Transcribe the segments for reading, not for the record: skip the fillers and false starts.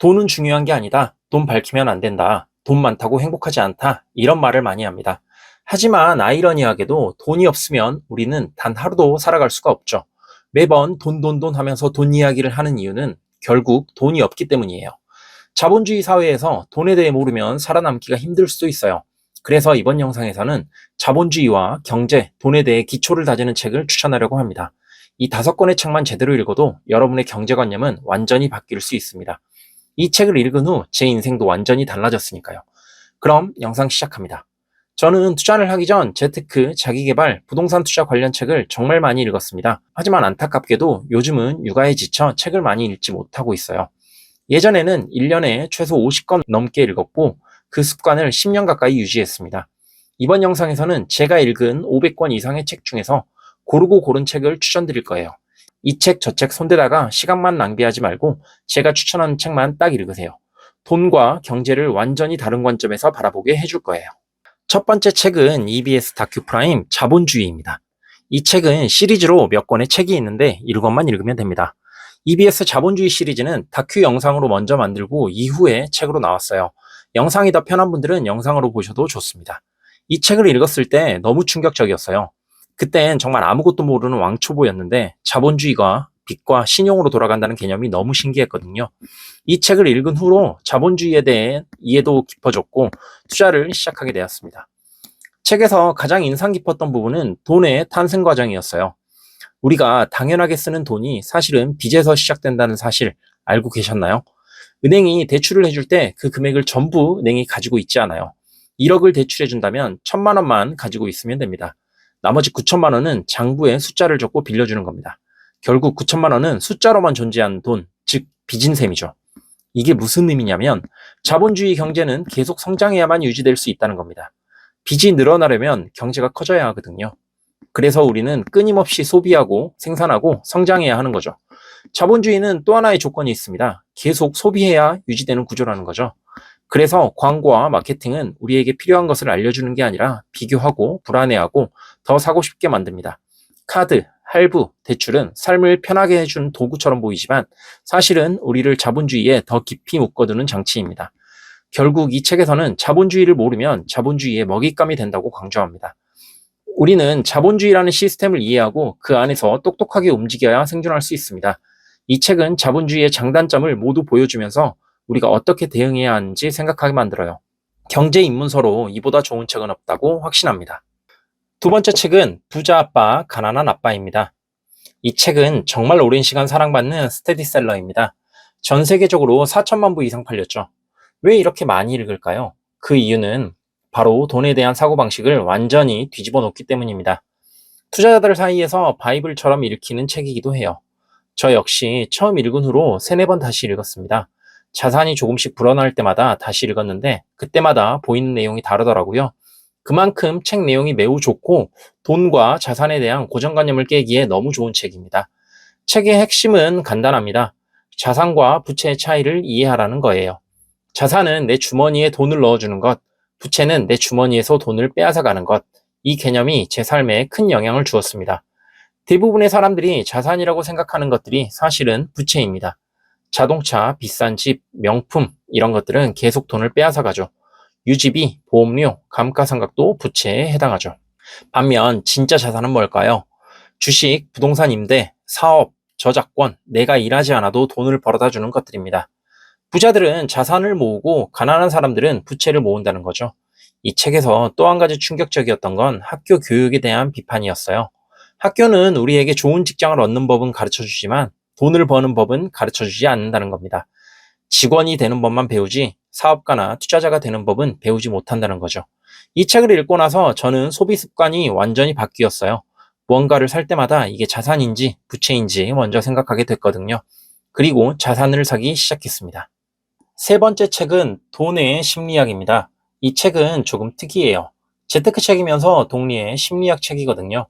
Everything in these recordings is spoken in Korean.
돈은 중요한 게 아니다. 돈 밝히면 안 된다. 돈 많다고 행복하지 않다. 이런 말을 많이 합니다. 하지만 아이러니하게도 돈이 없으면 우리는 단 하루도 살아갈 수가 없죠. 매번 돈 하면서 돈 이야기를 하는 이유는 결국 돈이 없기 때문이에요. 자본주의 사회에서 돈에 대해 모르면 살아남기가 힘들 수도 있어요. 그래서 이번 영상에서는 자본주의와 경제, 돈에 대해 기초를 다지는 책을 추천하려고 합니다. 이 5권의 책만 제대로 읽어도 여러분의 경제관념은 완전히 바뀔 수 있습니다. 이 책을 읽은 후 제 인생도 완전히 달라졌으니까요. 그럼 영상 시작합니다. 저는 투자를 하기 전 재테크, 자기계발, 부동산 투자 관련 책을 정말 많이 읽었습니다. 하지만 안타깝게도 요즘은 육아에 지쳐 책을 많이 읽지 못하고 있어요. 예전에는 1년에 최소 50권 넘게 읽었고 그 습관을 10년 가까이 유지했습니다. 이번 영상에서는 제가 읽은 500권 이상의 책 중에서 고르고 고른 책을 추천드릴 거예요. 이 책 저 책 손대다가 시간만 낭비하지 말고 제가 추천하는 책만 딱 읽으세요. 돈과 경제를 완전히 다른 관점에서 바라보게 해줄 거예요. 첫 번째 책은 EBS 다큐프라임 자본주의입니다. 이 책은 시리즈로 몇 권의 책이 있는데 1권만 읽으면 됩니다. EBS 자본주의 시리즈는 다큐 영상으로 먼저 만들고 이후에 책으로 나왔어요. 영상이 더 편한 분들은 영상으로 보셔도 좋습니다. 이 책을 읽었을 때 너무 충격적이었어요. 그땐 정말 아무것도 모르는 왕초보였는데 자본주의가 빚과 신용으로 돌아간다는 개념이 너무 신기했거든요. 이 책을 읽은 후로 자본주의에 대해 이해도 깊어졌고 투자를 시작하게 되었습니다. 책에서 가장 인상 깊었던 부분은 돈의 탄생 과정이었어요. 우리가 당연하게 쓰는 돈이 사실은 빚에서 시작된다는 사실 알고 계셨나요? 은행이 대출을 해줄 때 그 금액을 전부 은행이 가지고 있지 않아요. 1억을 대출해준다면 1,000만 원만 가지고 있으면 됩니다. 나머지 9천만 원은 장부에 숫자를 적고 빌려주는 겁니다. 결국 9천만 원은 숫자로만 존재하는 돈, 즉 빚인 셈이죠. 이게 무슨 의미냐면 자본주의 경제는 계속 성장해야만 유지될 수 있다는 겁니다. 빚이 늘어나려면 경제가 커져야 하거든요. 그래서 우리는 끊임없이 소비하고 생산하고 성장해야 하는 거죠. 자본주의는 또 하나의 조건이 있습니다. 계속 소비해야 유지되는 구조라는 거죠. 그래서 광고와 마케팅은 우리에게 필요한 것을 알려주는 게 아니라 비교하고 불안해하고 더 사고 싶게 만듭니다. 카드, 할부, 대출은 삶을 편하게 해주는 도구처럼 보이지만 사실은 우리를 자본주의에 더 깊이 묶어두는 장치입니다. 결국 이 책에서는 자본주의를 모르면 자본주의의 먹잇감이 된다고 강조합니다. 우리는 자본주의라는 시스템을 이해하고 그 안에서 똑똑하게 움직여야 생존할 수 있습니다. 이 책은 자본주의의 장단점을 모두 보여주면서 우리가 어떻게 대응해야 하는지 생각하게 만들어요. 경제 입문서로 이보다 좋은 책은 없다고 확신합니다. 두 번째 책은 부자 아빠, 가난한 아빠입니다. 이 책은 정말 오랜 시간 사랑받는 스테디셀러입니다. 전 세계적으로 4천만 부 이상 팔렸죠. 왜 이렇게 많이 읽을까요? 그 이유는 바로 돈에 대한 사고방식을 완전히 뒤집어 놓기 때문입니다. 투자자들 사이에서 바이블처럼 읽히는 책이기도 해요. 저 역시 처음 읽은 후로 3-4번 다시 읽었습니다. 자산이 조금씩 불어날 때마다 다시 읽었는데 그때마다 보이는 내용이 다르더라고요. 그만큼 책 내용이 매우 좋고 돈과 자산에 대한 고정관념을 깨기에 너무 좋은 책입니다. 책의 핵심은 간단합니다. 자산과 부채의 차이를 이해하라는 거예요. 자산은 내 주머니에 돈을 넣어주는 것, 부채는 내 주머니에서 돈을 빼앗아가는 것, 이 개념이 제 삶에 큰 영향을 주었습니다. 대부분의 사람들이 자산이라고 생각하는 것들이 사실은 부채입니다. 자동차, 비싼 집, 명품 이런 것들은 계속 돈을 빼앗아가죠. 유지비, 보험료, 감가상각도 부채에 해당하죠. 반면 진짜 자산은 뭘까요? 주식, 부동산 임대, 사업, 저작권, 내가 일하지 않아도 돈을 벌어다 주는 것들입니다. 부자들은 자산을 모으고 가난한 사람들은 부채를 모은다는 거죠. 이 책에서 또 한 가지 충격적이었던 건 학교 교육에 대한 비판이었어요. 학교는 우리에게 좋은 직장을 얻는 법은 가르쳐주지만 돈을 버는 법은 가르쳐주지 않는다는 겁니다. 직원이 되는 법만 배우지 사업가나 투자자가 되는 법은 배우지 못한다는 거죠. 이 책을 읽고 나서 저는 소비 습관이 완전히 바뀌었어요. 무언가를 살 때마다 이게 자산인지 부채인지 먼저 생각하게 됐거든요. 그리고 자산을 사기 시작했습니다. 세 번째 책은 돈의 심리학입니다. 이 책은 조금 특이해요. 재테크 책이면서 동리의 심리학 책이거든요.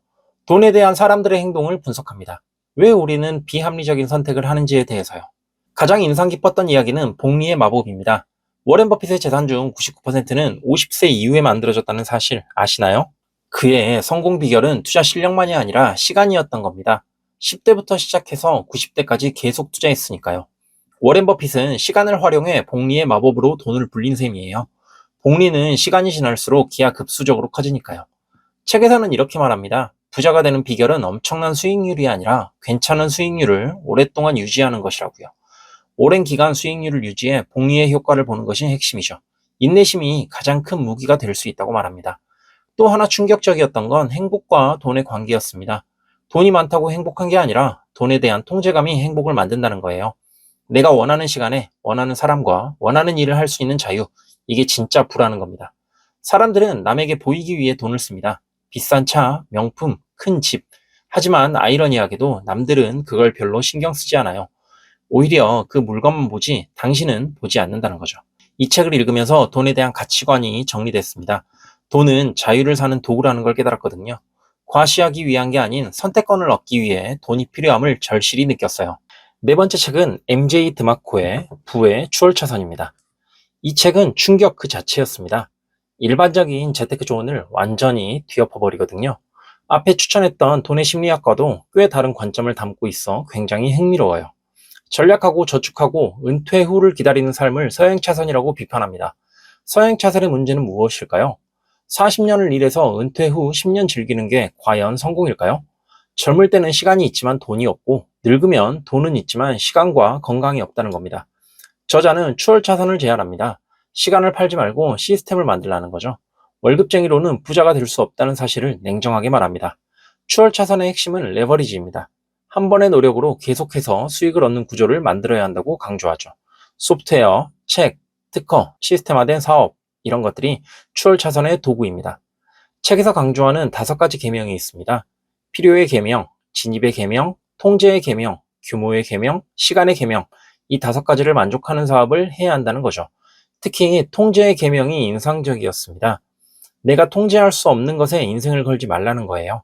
돈에 대한 사람들의 행동을 분석합니다. 왜 우리는 비합리적인 선택을 하는지에 대해서요. 가장 인상 깊었던 이야기는 복리의 마법입니다. 워렌 버핏의 재산 중 99%는 50세 이후에 만들어졌다는 사실 아시나요? 그의 성공 비결은 투자 실력만이 아니라 시간이었던 겁니다. 10대부터 시작해서 90대까지 계속 투자했으니까요. 워렌 버핏은 시간을 활용해 복리의 마법으로 돈을 불린 셈이에요. 복리는 시간이 지날수록 기하급수적으로 커지니까요. 책에서는 이렇게 말합니다. 부자가 되는 비결은 엄청난 수익률이 아니라 괜찮은 수익률을 오랫동안 유지하는 것이라고요. 오랜 기간 수익률을 유지해 복리의 효과를 보는 것이 핵심이죠. 인내심이 가장 큰 무기가 될 수 있다고 말합니다. 또 하나 충격적이었던 건 행복과 돈의 관계였습니다. 돈이 많다고 행복한 게 아니라 돈에 대한 통제감이 행복을 만든다는 거예요. 내가 원하는 시간에 원하는 사람과 원하는 일을 할 수 있는 자유, 이게 진짜 부라는 겁니다. 사람들은 남에게 보이기 위해 돈을 씁니다. 비싼 차, 명품, 큰 집. 하지만 아이러니하게도 남들은 그걸 별로 신경 쓰지 않아요. 오히려 그 물건만 보지 당신은 보지 않는다는 거죠. 이 책을 읽으면서 돈에 대한 가치관이 정리됐습니다. 돈은 자유를 사는 도구라는 걸 깨달았거든요. 과시하기 위한 게 아닌 선택권을 얻기 위해 돈이 필요함을 절실히 느꼈어요. 네 번째 책은 MJ 드마코의 부의 추월차선입니다. 이 책은 충격 그 자체였습니다. 일반적인 재테크 조언을 완전히 뒤엎어버리거든요. 앞에 추천했던 돈의 심리학과도 꽤 다른 관점을 담고 있어 굉장히 흥미로워요. 전략하고 저축하고 은퇴 후를 기다리는 삶을 서행차선이라고 비판합니다. 서행차선의 문제는 무엇일까요? 40년을 일해서 은퇴 후 10년 즐기는 게 과연 성공일까요? 젊을 때는 시간이 있지만 돈이 없고 늙으면 돈은 있지만 시간과 건강이 없다는 겁니다. 저자는 추월차선을 제안합니다. 시간을 팔지 말고 시스템을 만들라는 거죠. 월급쟁이로는 부자가 될 수 없다는 사실을 냉정하게 말합니다. 추월차선의 핵심은 레버리지입니다. 한 번의 노력으로 계속해서 수익을 얻는 구조를 만들어야 한다고 강조하죠. 소프트웨어, 책, 특허, 시스템화된 사업, 이런 것들이 추월차선의 도구입니다. 책에서 강조하는 5가지 계명이 있습니다. 필요의 계명, 진입의 계명, 통제의 계명, 규모의 계명, 시간의 계명, 이 5가지를 만족하는 사업을 해야 한다는 거죠. 특히 통제의 계명이 인상적이었습니다. 내가 통제할 수 없는 것에 인생을 걸지 말라는 거예요.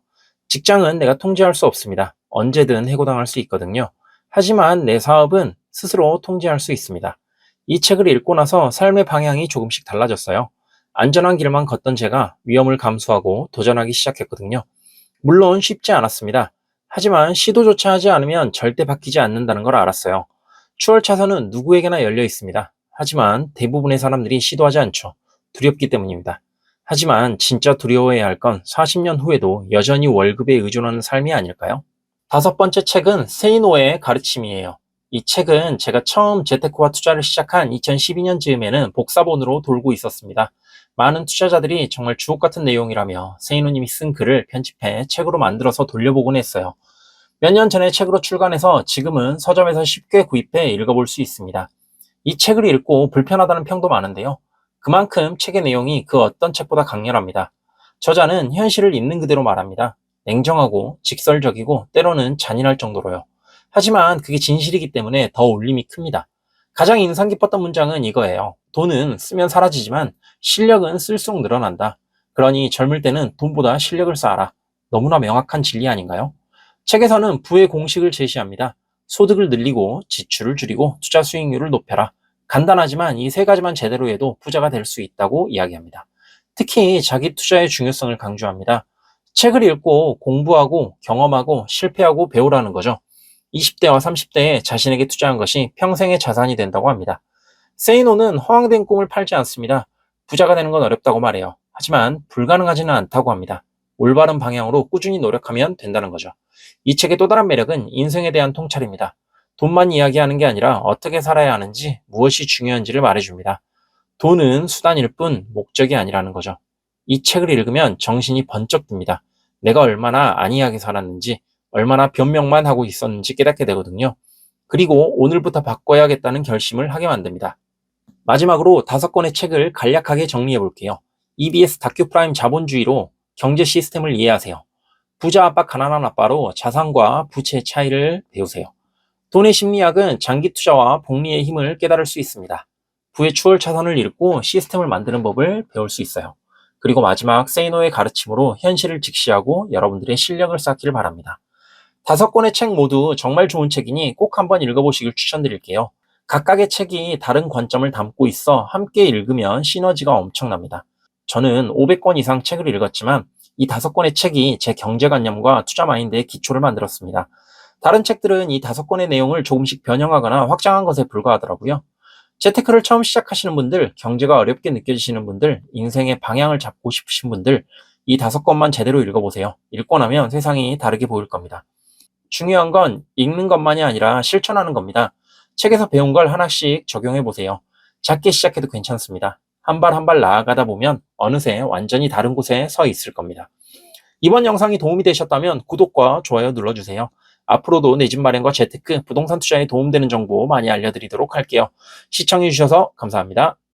직장은 내가 통제할 수 없습니다. 언제든 해고당할 수 있거든요. 하지만 내 사업은 스스로 통제할 수 있습니다. 이 책을 읽고 나서 삶의 방향이 조금씩 달라졌어요. 안전한 길만 걷던 제가 위험을 감수하고 도전하기 시작했거든요. 물론 쉽지 않았습니다. 하지만 시도조차 하지 않으면 절대 바뀌지 않는다는 걸 알았어요. 추월차선은 누구에게나 열려 있습니다. 하지만 대부분의 사람들이 시도하지 않죠. 두렵기 때문입니다. 하지만 진짜 두려워해야 할 건 40년 후에도 여전히 월급에 의존하는 삶이 아닐까요? 5번째 책은 세이노의 가르침이에요. 이 책은 제가 처음 재테크와 투자를 시작한 2012년 즈음에는 복사본으로 돌고 있었습니다. 많은 투자자들이 정말 주옥 같은 내용이라며 세이노님이 쓴 글을 편집해 책으로 만들어서 돌려보곤 했어요. 몇 년 전에 책으로 출간해서 지금은 서점에서 쉽게 구입해 읽어볼 수 있습니다. 이 책을 읽고 불편하다는 평도 많은데요. 그만큼 책의 내용이 그 어떤 책보다 강렬합니다. 저자는 현실을 있는 그대로 말합니다. 냉정하고 직설적이고 때로는 잔인할 정도로요. 하지만 그게 진실이기 때문에 더 울림이 큽니다. 가장 인상 깊었던 문장은 이거예요. 돈은 쓰면 사라지지만 실력은 쓸수록 늘어난다. 그러니 젊을 때는 돈보다 실력을 쌓아라. 너무나 명확한 진리 아닌가요? 책에서는 부의 공식을 제시합니다. 소득을 늘리고 지출을 줄이고 투자 수익률을 높여라. 간단하지만 이 3가지만 제대로 해도 부자가 될 수 있다고 이야기합니다. 특히 자기 투자의 중요성을 강조합니다. 책을 읽고 공부하고 경험하고 실패하고 배우라는 거죠. 20대와 30대에 자신에게 투자한 것이 평생의 자산이 된다고 합니다. 세이노는 허황된 꿈을 팔지 않습니다. 부자가 되는 건 어렵다고 말해요. 하지만 불가능하지는 않다고 합니다. 올바른 방향으로 꾸준히 노력하면 된다는 거죠. 이 책의 또 다른 매력은 인생에 대한 통찰입니다. 돈만 이야기하는 게 아니라 어떻게 살아야 하는지, 무엇이 중요한지를 말해줍니다. 돈은 수단일 뿐 목적이 아니라는 거죠. 이 책을 읽으면 정신이 번쩍 듭니다. 내가 얼마나 안이하게 살았는지, 얼마나 변명만 하고 있었는지 깨닫게 되거든요. 그리고 오늘부터 바꿔야겠다는 결심을 하게 만듭니다. 마지막으로 5권의 책을 간략하게 정리해 볼게요. EBS 다큐프라임 자본주의로 경제 시스템을 이해하세요. 부자 아빠 가난한 아빠로 자산과 부채의 차이를 배우세요. 돈의 심리학은 장기 투자와 복리의 힘을 깨달을 수 있습니다. 부의 추월 차선을 읽고 시스템을 만드는 법을 배울 수 있어요. 그리고 마지막 세이노의 가르침으로 현실을 직시하고 여러분들의 실력을 쌓기를 바랍니다. 5권의 책 모두 정말 좋은 책이니 꼭 한번 읽어보시길 추천드릴게요. 각각의 책이 다른 관점을 담고 있어 함께 읽으면 시너지가 엄청납니다. 저는 500권 이상 책을 읽었지만 이 5권의 책이 제 경제관념과 투자 마인드의 기초를 만들었습니다. 다른 책들은 이 5권의 내용을 조금씩 변형하거나 확장한 것에 불과하더라고요. 재테크를 처음 시작하시는 분들, 경제가 어렵게 느껴지시는 분들, 인생의 방향을 잡고 싶으신 분들, 이 5권만 제대로 읽어보세요. 읽고 나면 세상이 다르게 보일 겁니다. 중요한 건 읽는 것만이 아니라 실천하는 겁니다. 책에서 배운 걸 하나씩 적용해 보세요. 작게 시작해도 괜찮습니다. 한 발 한 발 나아가다 보면 어느새 완전히 다른 곳에 서 있을 겁니다. 이번 영상이 도움이 되셨다면 구독과 좋아요 눌러주세요. 앞으로도 내 집 마련과 재테크, 부동산 투자에 도움되는 정보 많이 알려드리도록 할게요. 시청해주셔서 감사합니다.